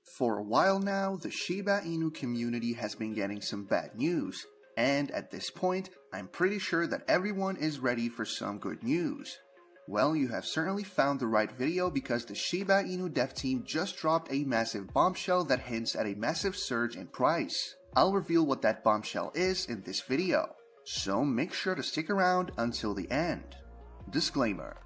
For a while now, the Shiba Inu community has been getting some bad news, and at this point, I'm pretty sure that everyone is ready for some good news. Well, you have certainly found the right video because the Shiba Inu dev team just dropped a massive bombshell that hints at a massive surge in price. I'll reveal what that bombshell is in this video, so make sure to stick around until the end. Disclaimer: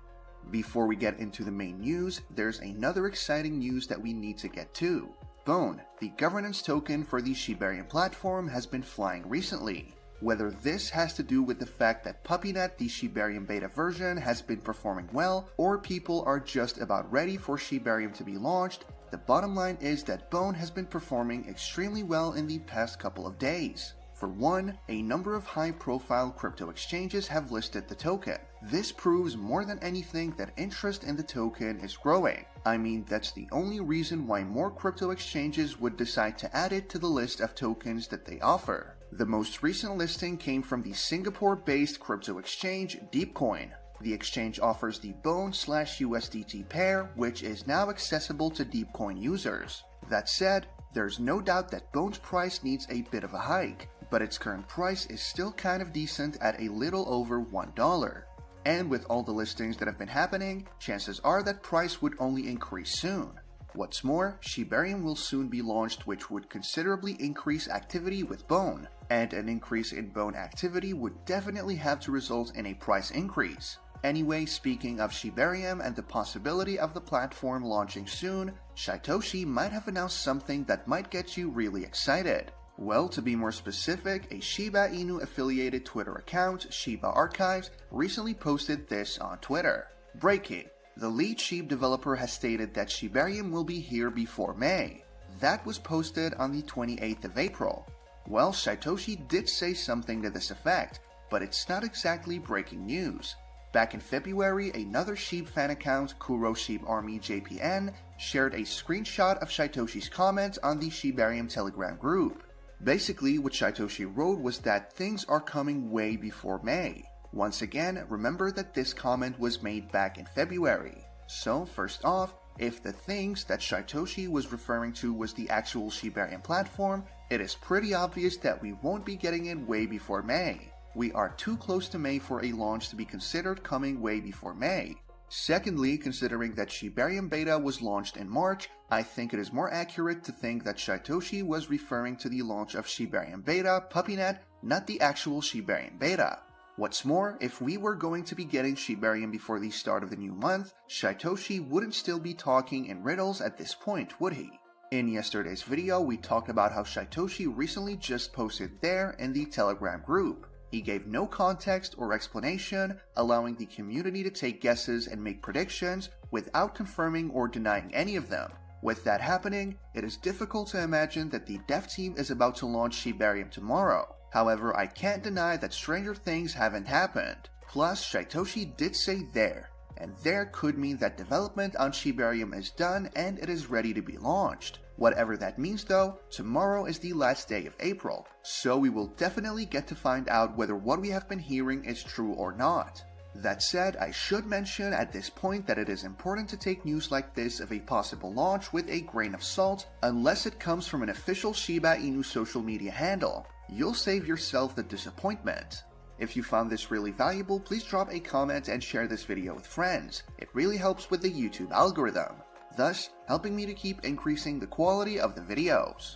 before we get into the main news, there's another exciting news that we need to get to. Bone, the governance token for the Shibarium platform, has been flying recently. Whether this has to do with the fact that PuppyNet, the Shibarium beta version, has been performing well, or people are just about ready for Shibarium to be launched, the bottom line is that Bone has been performing extremely well in the past couple of days. For one, a number of high-profile crypto exchanges have listed the token. This proves more than anything that interest in the token is growing. I mean, that's the only reason why more crypto exchanges would decide to add it to the list of tokens that they offer. The most recent listing came from the Singapore-based crypto exchange DeepCoin. The exchange offers the Bone/USDT pair, which is now accessible to DeepCoin users. That said, there's no doubt that Bone's price needs a bit of a hike, but its current price is still kind of decent at a little over $1. And with all the listings that have been happening, chances are that price would only increase soon. What's more, Shibarium will soon be launched, which would considerably increase activity with Bone, and an increase in Bone activity would definitely have to result in a price increase. Anyway, speaking of Shibarium and the possibility of the platform launching soon, Shytoshi might have announced something that might get you really excited. Well, to be more specific, a Shiba Inu affiliated Twitter account, Shiba Archives, recently posted this on Twitter. Breaking: the lead Shib developer has stated that Shibarium will be here before May. That was posted on the 28th of April. Well, Shytoshi did say something to this effect, but it's not exactly breaking news. Back in February, another Shib fan account, Kuro Shib Army JPN, shared a screenshot of Shytoshi's comment on the Shibarium Telegram group. Basically, what Shytoshi wrote was that things are coming way before May. Once again, remember that this comment was made back in February. So first off, if the things that Shytoshi was referring to was the actual Shibarium platform, it is pretty obvious that we won't be getting it way before May. We are too close to May for a launch to be considered coming way before May. Secondly, considering that Shibarium Beta was launched in March, I think it is more accurate to think that Shytoshi was referring to the launch of Shibarium Beta, PuppyNet, not the actual Shibarium Beta. What's more, if we were going to be getting Shibarium before the start of the new month, Shytoshi wouldn't still be talking in riddles at this point, would he? In yesterday's video, we talked about how Shytoshi recently just posted there in the Telegram group. He gave no context or explanation, allowing the community to take guesses and make predictions without confirming or denying any of them. With that happening, it is difficult to imagine that the dev team is about to launch Shibarium tomorrow. However, I can't deny that stranger things haven't happened. Plus, Shytoshi did say there, and there could mean that development on Shibarium is done and it is ready to be launched. Whatever that means though, tomorrow is the last day of April, so we will definitely get to find out whether what we have been hearing is true or not. That said, I should mention at this point that it is important to take news like this of a possible launch with a grain of salt, unless it comes from an official Shiba Inu social media handle. You'll save yourself the disappointment. If you found this really valuable, please drop a comment and share this video with friends. It really helps with the YouTube algorithm, thus helping me to keep increasing the quality of the videos.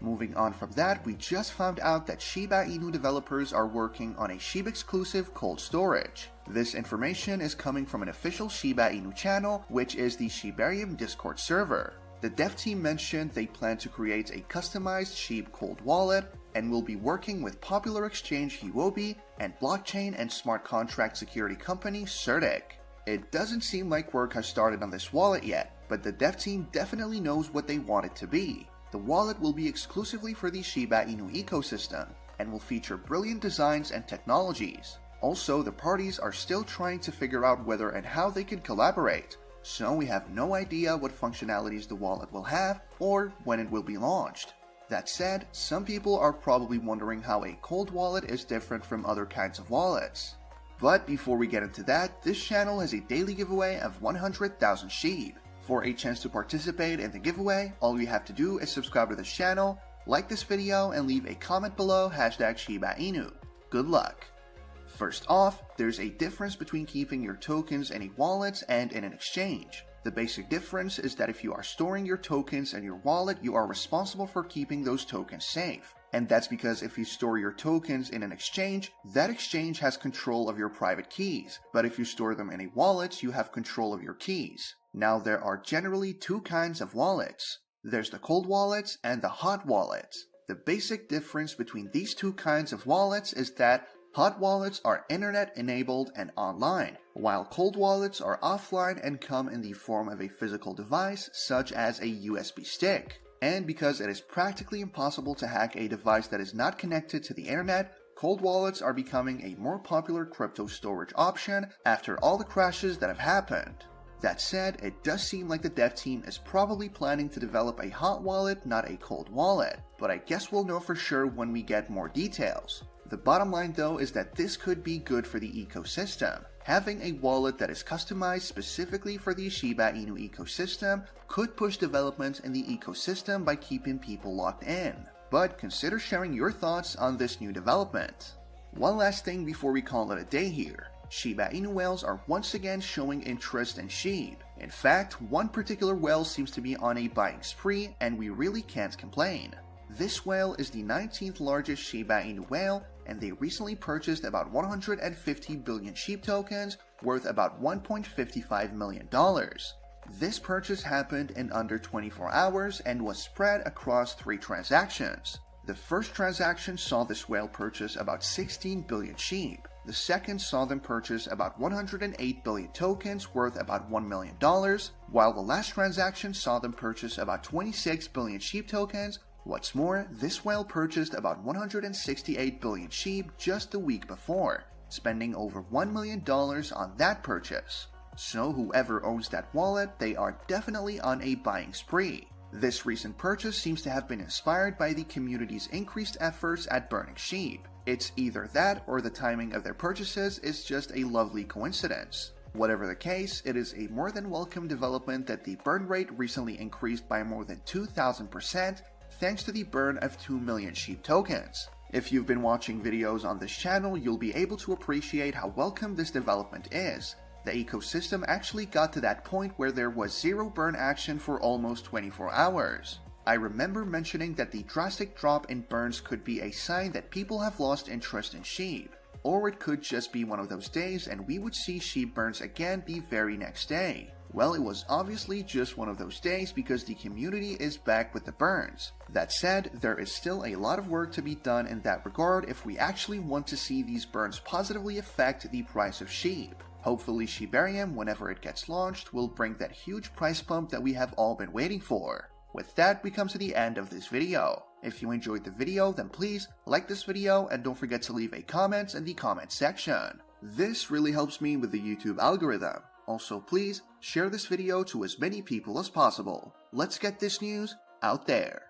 Moving on from that, we just found out that Shiba Inu developers are working on a Shib exclusive cold storage. This information is coming from an official Shiba Inu channel, which is the Shibarium Discord server. The dev team mentioned they plan to create a customized Shib cold wallet and will be working with popular exchange Huobi and blockchain and smart contract security company Certic. It doesn't seem like work has started on this wallet yet, but the dev team definitely knows what they want it to be. The wallet will be exclusively for the Shiba Inu ecosystem and will feature brilliant designs and technologies. Also, the parties are still trying to figure out whether and how they can collaborate, so we have no idea what functionalities the wallet will have or when it will be launched. That said, some people are probably wondering how a cold wallet is different from other kinds of wallets. But before we get into that, this channel has a daily giveaway of 100,000 Shib. For a chance to participate in the giveaway, all you have to do is subscribe to this channel, like this video, and leave a comment below #ShibaInu. Good luck! First off, there's a difference between keeping your tokens in a wallet and in an exchange. The basic difference is that if you are storing your tokens in your wallet, you are responsible for keeping those tokens safe. And that's because if you store your tokens in an exchange, that exchange has control of your private keys. But if you store them in a wallet, you have control of your keys. Now there are generally two kinds of wallets. There's the cold wallets and the hot wallets. The basic difference between these two kinds of wallets is that hot wallets are internet-enabled and online, while cold wallets are offline and come in the form of a physical device such as a USB stick. And because it is practically impossible to hack a device that is not connected to the internet, cold wallets are becoming a more popular crypto storage option after all the crashes that have happened. That said, it does seem like the dev team is probably planning to develop a hot wallet, not a cold wallet, but I guess we'll know for sure when we get more details. The bottom line though is that this could be good for the ecosystem. Having a wallet that is customized specifically for the Shiba Inu ecosystem could push development in the ecosystem by keeping people locked in. But consider sharing your thoughts on this new development. One last thing before we call it a day here. Shiba Inu whales are once again showing interest in SHIB. In fact, one particular whale seems to be on a buying spree, and we really can't complain. This whale is the 19th largest Shiba Inu whale, and they recently purchased about 150 billion SHIB tokens, worth about $1.55 million. This purchase happened in under 24 hours and was spread across 3 transactions. The first transaction saw this whale purchase about 16 billion SHIB. The second saw them purchase about 108 billion tokens worth about $1 million, while the last transaction saw them purchase about 26 billion SHIB tokens. What's more, this whale purchased about 168 billion SHIB just the week before, spending over $1 million on that purchase. So whoever owns that wallet, they are definitely on a buying spree. This recent purchase seems to have been inspired by the community's increased efforts at burning SHIB. It's either that or the timing of their purchases is just a lovely coincidence. Whatever the case, it is a more than welcome development that the burn rate recently increased by more than 2,000% thanks to the burn of 2 million SHIB tokens. If you've been watching videos on this channel, you'll be able to appreciate how welcome this development is. The ecosystem actually got to that point where there was zero burn action for almost 24 hours. I remember mentioning that the drastic drop in burns could be a sign that people have lost interest in SHIB, or it could just be one of those days and we would see SHIB burns again the very next day. Well, it was obviously just one of those days because the community is back with the burns. That said, there is still a lot of work to be done in that regard if we actually want to see these burns positively affect the price of SHIB. Hopefully Shibarium, whenever it gets launched, will bring that huge price bump that we have all been waiting for. With that, we come to the end of this video. If you enjoyed the video, then please like this video and don't forget to leave a comment in the comment section. This really helps me with the YouTube algorithm. Also, please share this video to as many people as possible. Let's get this news out there.